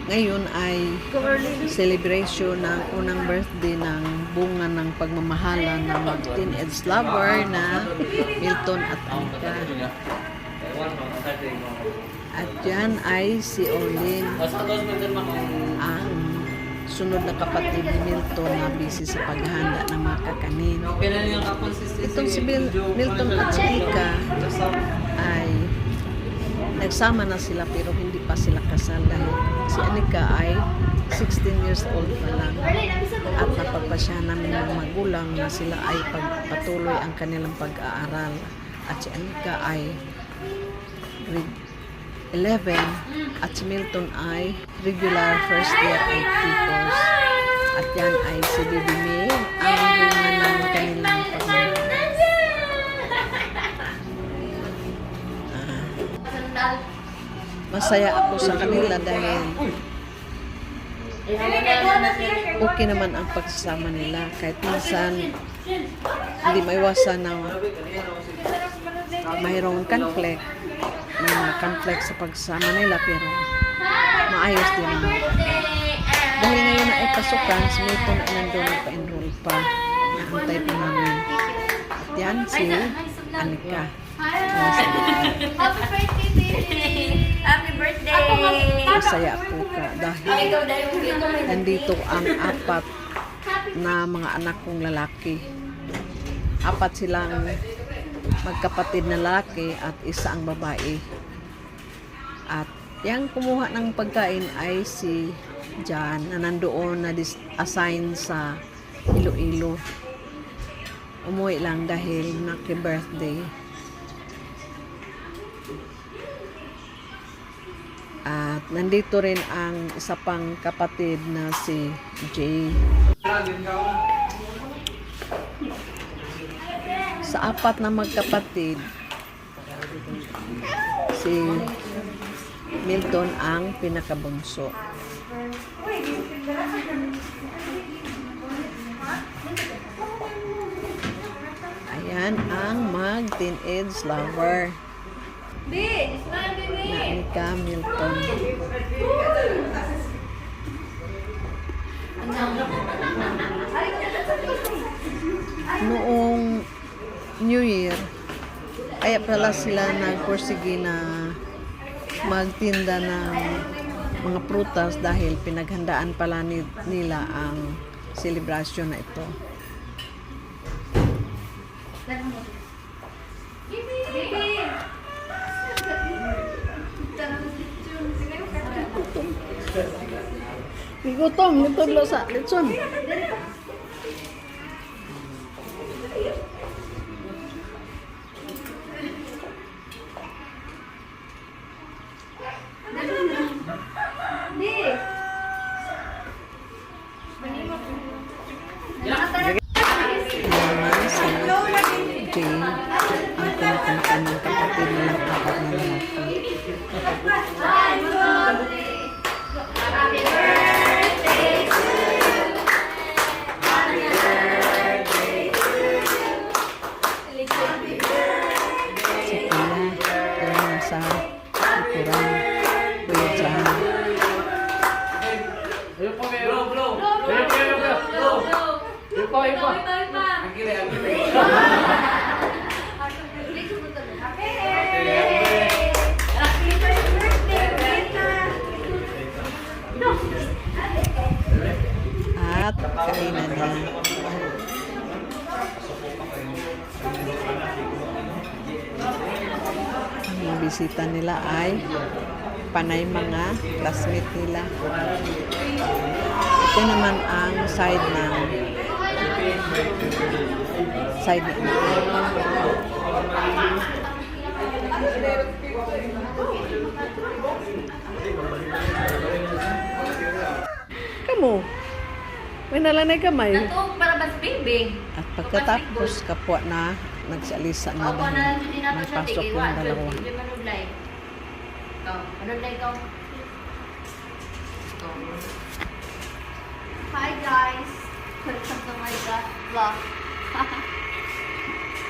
Ngayon ay celebration ng unang birthday ng bunga ng pagmamahala ng mag-teenage lover na Milton at Anika. At yan ay si Orlin, ang sunod na kapatid ni Milton na busy sa paghahanda ng mga kakanin. Itong si Milton at si Anika ay nagsama na sila pero hindi pa sila kasal dahil si Anika ay 16 years old pa lang at napagpasya namin ng magulang na sila ay pagpatuloy ang kanilang pag-aaral at si Anika ay grade 11 at si Milton ay regular first year IT course at yan ay si Bibi May ang bunga ng kanilang pagmamahal. Masaya ako sa kanila dahil okay naman ang pagsasama nila kahit minsan hindi maiwasan na mayroong conflict sa pagsasama nila pero maayos din naman. Dahil ngayon na ay pasukan, si Milton ay nandun pa-enroll pa. Naantay pa namin. At yan si Anika. Happy birthday, baby! Happy birthday! Masaya po ka dahil nandito ang apat na mga anak kong lalaki. Apat silang magkapatid na lalaki at isa ang babae. At yung kumuha ng pagkain ay si John na nandoon na assign sa Iloilo. Umuwi lang dahil naki-birthday. At nandito rin ang isa pang kapatid na si Jay. Sa apat na magkapatid, si Milton ang pinakabunso. Ayan ang mag-teenage lover na Anika Milton. Noong New Year, kaya pala sila nagpursige na magtinda ng mga prutas dahil pinaghandaan pala nila ang selebrasyon na ito. Gutom, nitudlo sa litson. Naman si Jane ang pinakamakan ng kapatid nilang apat na lalaki. Sa likuran, Kuya John. At kainan na. Ang bisita nila ay panay mga classmate nila. Ito naman ang side na kamu may nalanay kamay. Ito, para ba sa baby? At pagkatapos kapwa na nagsalisa na dahil magpasok yung dalawa. Hi guys! Welcome to my vlog.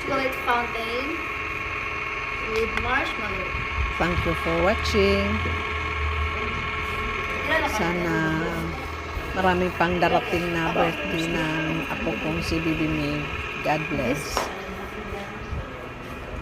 Chocolate fountain with marshmallow. Thank you for watching. Ilan Sana maraming pang darating na birthday ng apo kong si Bibi May. God bless.